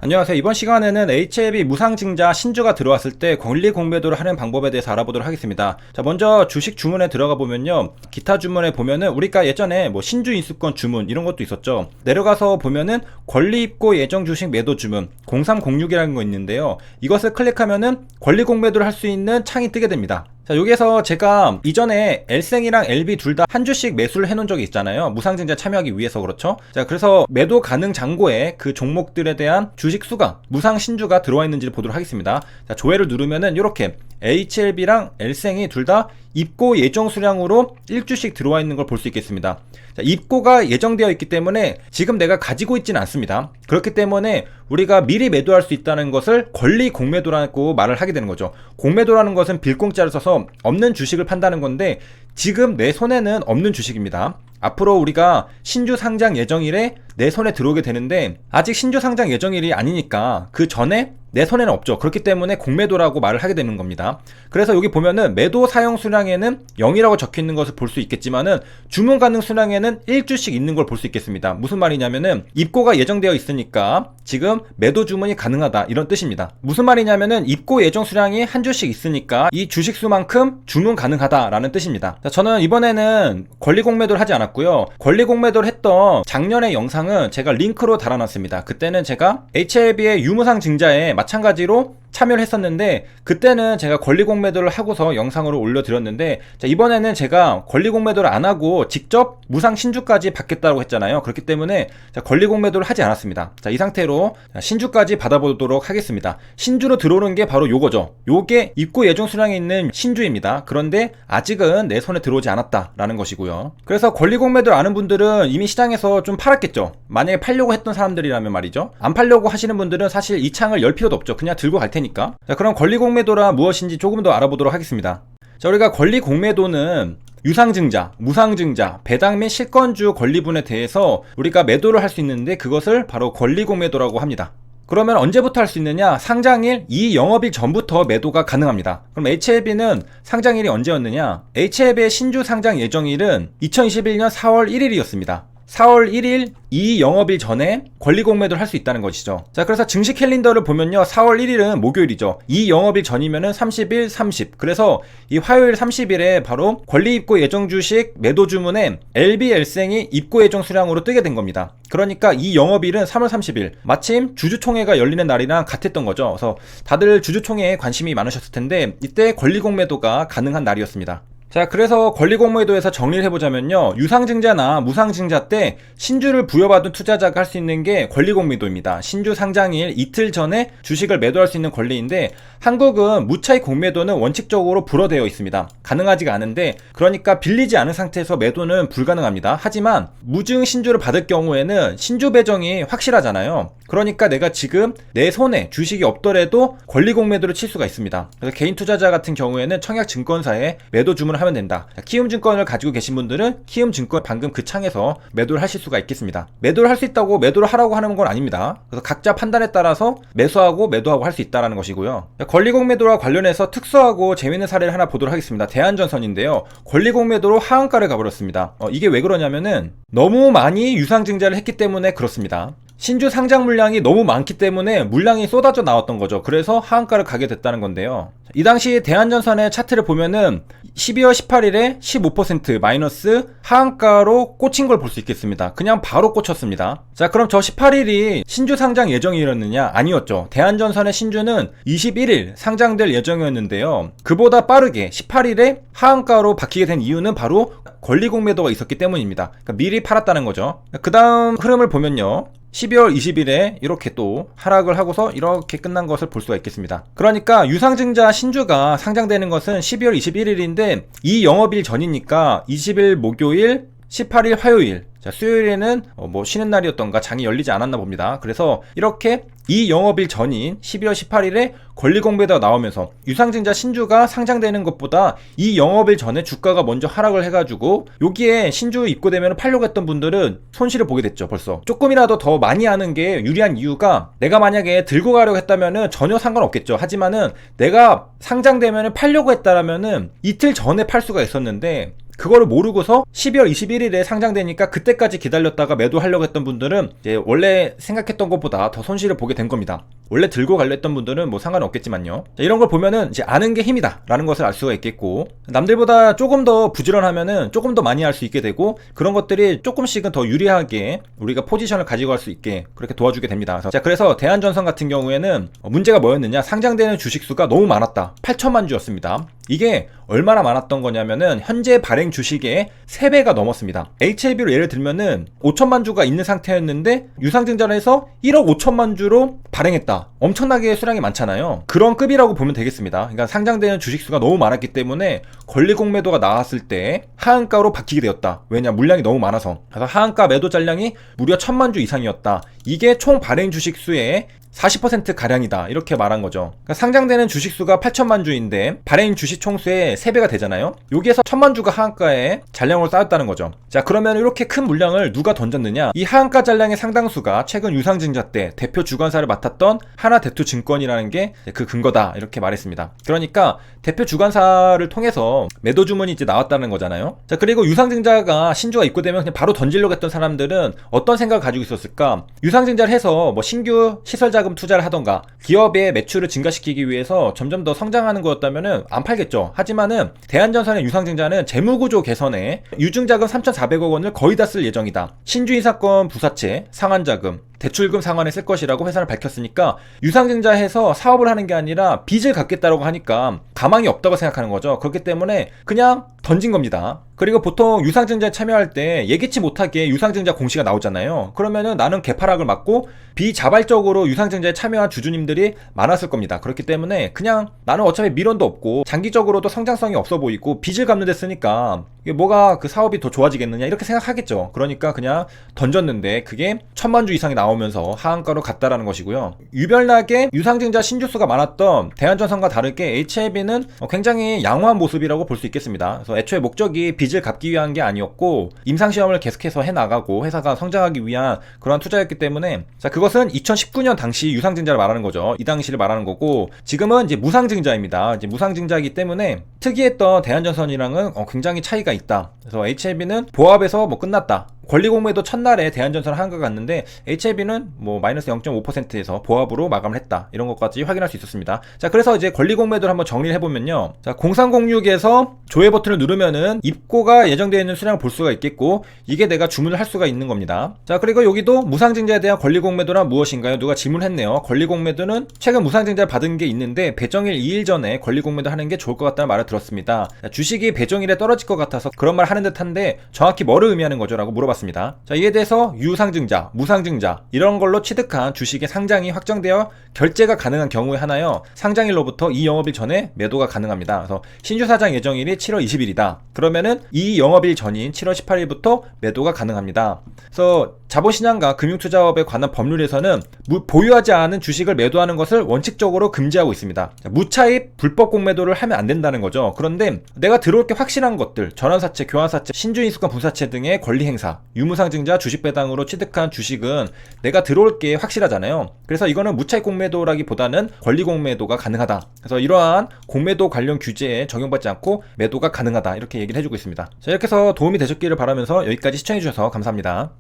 안녕하세요. 이번 시간에는 HLB 무상증자 신주가 들어왔을 때 권리 공매도를 하는 방법에 대해서 알아보도록 하겠습니다. 자, 먼저 주식 주문에 들어가 보면요. 기타 주문에 보면은 우리가 예전에 뭐 신주 인수권 주문 이런 것도 있었죠. 내려가서 보면은 권리 입고 예정 주식 매도 주문 0306이라는 거 있는데요. 이것을 클릭하면은 권리 공매도를 할 수 있는 창이 뜨게 됩니다. 자, 여기에서 제가 이전에 L생이랑 LB 둘 다 한 주씩 매수를 해놓은 적이 있잖아요. 무상증자 참여하기 위해서 그렇죠. 자, 그래서 매도 가능 잔고에 그 종목들에 대한 주식 수가, 무상 신주가 들어와 있는지를 보도록 하겠습니다. 자, 조회를 누르면은 이렇게 HLB랑 L생이 둘 다 입고 예정 수량으로 1주씩 들어와 있는 걸 볼 수 있겠습니다. 자, 입고가 예정되어 있기 때문에 지금 내가 가지고 있지는 않습니다. 그렇기 때문에 우리가 미리 매도할 수 있다는 것을 권리 공매도라고 말을 하게 되는 거죠. 공매도라는 것은 빌공짜를 써서 없는 주식을 판다는 건데 지금 내 손에는 없는 주식입니다. 앞으로 우리가 신주 상장 예정일에 내 손에 들어오게 되는데 아직 신주 상장 예정일이 아니니까 그 전에 내 손에는 없죠. 그렇기 때문에 공매도라고 말을 하게 되는 겁니다. 그래서 여기 보면은 매도 사용 수량에는 0이라고 적혀 있는 것을 볼 수 있겠지만은 주문 가능 수량에는 1주씩 있는 걸 볼 수 있겠습니다. 무슨 말이냐면은 입고가 예정되어 있으니까 지금 매도 주문이 가능하다 이런 뜻입니다. 무슨 말이냐면은 입고 예정 수량이 한 주씩 있으니까 이 주식 수만큼 주문 가능하다라는 뜻입니다. 자, 저는 이번에는 권리 공매도를 하지 않았고요. 권리 공매도를 했던 작년의 영상은 제가 링크로 달아놨습니다. 그때는 제가 HLB의 유무상 증자에 마찬가지로 참여를 했었는데 그때는 제가 권리 공매도를 하고서 영상으로 올려드렸는데 자, 이번에는 제가 권리 공매도를 안 하고 직접 무상 신주까지 받겠다고 했잖아요. 그렇기 때문에 자, 권리 공매도를 하지 않았습니다. 자, 이 상태로 신주까지 받아보도록 하겠습니다. 신주로 들어오는 게 바로 요거죠. 요게 입고 예정 수량에 있는 신주입니다. 그런데 아직은 내 손에 들어오지 않았다라는 것이고요. 그래서 권리 공매도를 아는 분들은 이미 시장에서 좀 팔았겠죠. 만약에 팔려고 했던 사람들이라면 말이죠. 안 팔려고 하시는 분들은 사실 이 창을 열 필요도 없죠. 그냥 들고 갈 테니까. 자, 그럼 권리 공매도라 무엇인지 조금 더 알아보도록 하겠습니다. 자, 우리가 권리 공매도는 유상증자, 무상증자, 배당 및 실권주 권리분에 대해서 우리가 매도를 할 수 있는데 그것을 바로 권리 공매도라고 합니다. 그러면 언제부터 할 수 있느냐? 상장일 이 영업일 전부터 매도가 가능합니다. 그럼 HLB는 상장일이 언제였느냐? HLB의 신주 상장 예정일은 2021년 4월 1일이었습니다. 4월 1일 이 영업일 전에 권리 공매도를 할 수 있다는 것이죠. 자, 그래서 증시 캘린더를 보면요. 4월 1일은 목요일이죠. 이 영업일 전이면은 30일, 30. 그래서 이 화요일 30일에 바로 권리 입고 예정 주식 매도 주문에 LB L생이 입고 예정 수량으로 뜨게 된 겁니다. 그러니까 이 영업일은 3월 30일. 마침 주주총회가 열리는 날이랑 같았던 거죠. 그래서 다들 주주총회에 관심이 많으셨을 텐데 이때 권리 공매도가 가능한 날이었습니다. 자, 그래서 권리 공매도에서 정리를 해보자면요. 유상증자나 무상증자 때 신주를 부여받은 투자자가 할 수 있는 게 권리 공매도입니다. 신주 상장일 이틀 전에 주식을 매도할 수 있는 권리인데 한국은 무차익 공매도는 원칙적으로 불허되어 있습니다. 가능하지가 않은데 그러니까 빌리지 않은 상태에서 매도는 불가능합니다. 하지만 무증 신주를 받을 경우에는 신주 배정이 확실하잖아요. 그러니까 내가 지금 내 손에 주식이 없더라도 권리 공매도를 칠 수가 있습니다. 그래서 개인 투자자 같은 경우에는 청약증권사에 매도 주문을 하면 된다. 키움증권을 가지고 계신 분들은 키움증권 방금 그 창에서 매도를 하실 수가 있겠습니다. 매도를 할 수 있다고 매도를 하라고 하는 건 아닙니다. 그래서 각자 판단에 따라서 매수하고 매도하고 할 수 있다는 것이고요. 권리 공매도와 관련해서 특수하고 재미있는 사례를 하나 보도록 하겠습니다. 대한전선인데요. 권리 공매도로 하한가를 가버렸습니다. 이게 왜 그러냐면은 너무 많이 유상증자를 했기 때문에 그렇습니다. 신주 상장 물량이 너무 많기 때문에 물량이 쏟아져 나왔던 거죠. 그래서 하한가를 가게 됐다는 건데요. 이 당시 대한전선의 차트를 보면은 12월 18일에 15% 마이너스 하한가로 꽂힌 걸 볼 수 있겠습니다. 그냥 바로 꽂혔습니다. 자, 그럼 저 18일이 신주 상장 예정이었느냐? 아니었죠. 대한전선의 신주는 21일 상장될 예정이었는데요. 그보다 빠르게 18일에 하한가로 바뀌게 된 이유는 바로 권리 공매도가 있었기 때문입니다. 그러니까 미리 팔았다는 거죠. 그 다음 흐름을 보면요. 12월 20일에 이렇게 또 하락을 하고서 이렇게 끝난 것을 볼 수가 있겠습니다. 그러니까 유상증자 신주가 상장되는 것은 12월 21일인데 이 영업일 전이니까 20일 목요일, 18일 화요일, 자, 수요일에는 뭐 쉬는 날이었던가 장이 열리지 않았나 봅니다. 그래서 이렇게 이 영업일 전인 12월 18일에 권리 공매도가 나오면서 유상증자 신주가 상장되는 것보다 이 영업일 전에 주가가 먼저 하락을 해가지고 여기에 신주 입고되면 팔려고 했던 분들은 손실을 보게 됐죠. 벌써 조금이라도 더 많이 하는 게 유리한 이유가 내가 만약에 들고 가려고 했다면은 전혀 상관없겠죠. 하지만은 내가 상장되면은 팔려고 했다라면은 이틀 전에 팔 수가 있었는데 그거를 모르고서 12월 21일에 상장되니까 그때까지 기다렸다가 매도하려고 했던 분들은 이제 원래 생각했던 것보다 더 손실을 보게 된 겁니다. 원래 들고 가려 했던 분들은 뭐 상관없겠지만요. 자, 이런 걸 보면은 이제 아는 게 힘이다 라는 것을 알 수가 있겠고, 남들보다 조금 더 부지런하면은 조금 더 많이 할 수 있게 되고, 그런 것들이 조금씩은 더 유리하게 우리가 포지션을 가지고 갈 수 있게 그렇게 도와주게 됩니다. 그래서 대한전선 같은 경우에는 문제가 뭐였느냐, 상장되는 주식수가 너무 많았다. 8천만 주였습니다. 이게 얼마나 많았던 거냐면은 현재 발행 주식의 3배가 넘었습니다. HLB로 예를 들면은 5천만 주가 있는 상태였는데 유상증자를 해서 1억 5천만 주로 발행했다. 엄청나게 수량이 많잖아요. 그런 급이라고 보면 되겠습니다. 그러니까 상장되는 주식수가 너무 많았기 때문에 권리공매도가 나왔을 때 하한가로 바뀌게 되었다. 왜냐, 물량이 너무 많아서. 그래서 하한가 매도 잔량이 무려 1,000만 주 이상이었다. 이게 총 발행 주식수의 40% 가량이다, 이렇게 말한 거죠. 그러니까 상장되는 주식수가 8천만 주인데 발행 주식 총수의 3배가 되잖아요. 여기에서 1,000만 주가 하한가에 잔량으로 쌓였다는 거죠. 자, 그러면 이렇게 큰 물량을 누가 던졌느냐, 이 하한가 잔량의 상당수가 최근 유상증자 때 대표 주관사를 맡았던 하나대투증권이라는 게 그 근거다, 이렇게 말했습니다. 그러니까 대표 주관사를 통해서 매도 주문이 이제 나왔다는 거잖아요. 자, 그리고 유상증자가 신주가 입고되면 그냥 바로 던지려고 했던 사람들은 어떤 생각을 가지고 있었을까? 유상증자를 해서 뭐 신규 시설자 투자를 하던가 기업의 매출을 증가시키기 위해서 점점 더 성장하는 거였다면은 안 팔겠죠. 하지만은 대한전선의 유상증자는 재무구조 개선에 유증자금 3,400억 원을 거의 다 쓸 예정이다. 신주인사건 부사채, 상환자금, 대출금 상환에 쓸 것이라고 회사는 밝혔으니까 유상증자해서 사업을 하는 게 아니라 빚을 갚겠다라고 하니까 가망이 없다고 생각하는 거죠. 그렇기 때문에 그냥 던진 겁니다. 그리고 보통 유상증자에 참여할 때 예기치 못하게 유상증자 공시가 나오잖아요. 그러면은 나는 개파락을 맞고 비자발적으로 유상증자에 참여한 주주님들이 많았을 겁니다. 그렇기 때문에 그냥 나는 어차피 미련도 없고 장기적으로도 성장성이 없어 보이고 빚을 갚는 데 쓰니까 이게 뭐가 그 사업이 더 좋아지겠느냐, 이렇게 생각하겠죠. 그러니까 그냥 던졌는데 그게 1,000만 주 이상이 나오면서 하한가로 갔다라는 것이고요. 유별나게 유상증자 신주수가 많았던 대한전선과 다르게 HLB는 굉장히 양호한 모습이라고 볼 수 있겠습니다. 그래서 애초에 목적이 빚을 갚기 위한 게 아니었고 임상시험을 계속해서 해나가고 회사가 성장하기 위한 그러한 투자였기 때문에, 자, 그것은 2019년 당시 유상증자를 말하는 거죠. 이 당시를 말하는 거고, 지금은 이제 무상증자입니다. 이제 무상증자이기 때문에 특이했던 대한전선이랑은 굉장히 차이가 있다. 그래서 HLB는 보합에서 뭐 끝났다. 권리공매도 첫날에 대한전선 하한가 갔는데 HLB는 뭐 마이너스 0.5%에서 보합으로 마감을 했다, 이런 것까지 확인할 수 있었습니다. 자, 그래서 이제 권리공매도를 한번 정리를 해보면요, 자, 0306에서 조회 버튼을 누르면은 입고가 예정되어 있는 수량을 볼 수가 있겠고, 이게 내가 주문을 할 수가 있는 겁니다. 자, 그리고 여기도 무상증자에 대한 권리공매도란 무엇인가요? 누가 질문했네요. 권리공매도는 최근 무상증자를 받은 게 있는데 배정일 2일 전에 권리공매도 하는 게 좋을 것 같다는 말을 들었습니다. 자, 주식이 배정일에 떨어질 것 같아서 그런 말 하는 듯한데 정확히 뭐를 의미하는 거죠? 라고 물어봤습니다. 자, 이에 대해서 유상증자, 무상증자 이런 걸로 취득한 주식의 상장이 확정되어 결제가 가능한 경우에 하나요, 상장일로부터 이 영업일 전에 매도가 가능합니다. 그래서 신주 사장 예정일이 7월 20일이다. 그러면은 이 영업일 전인 7월 18일부터 매도가 가능합니다. 그래서 자본시장과 금융투자업에 관한 법률에서는 보유하지 않은 주식을 매도하는 것을 원칙적으로 금지하고 있습니다. 무차입 불법 공매도를 하면 안 된다는 거죠. 그런데 내가 들어올 게 확실한 것들, 전환사채, 교환사채, 신주인수권 분사채 등의 권리행사, 유무상증자, 주식배당으로 취득한 주식은 내가 들어올 게 확실하잖아요. 그래서 이거는 무차입 공매도라기보다는 권리공매도가 가능하다. 그래서 이러한 공매도 관련 규제에 적용받지 않고 매도가 가능하다, 이렇게 얘기를 해주고 있습니다. 자, 이렇게 해서 도움이 되셨기를 바라면서 여기까지 시청해주셔서 감사합니다.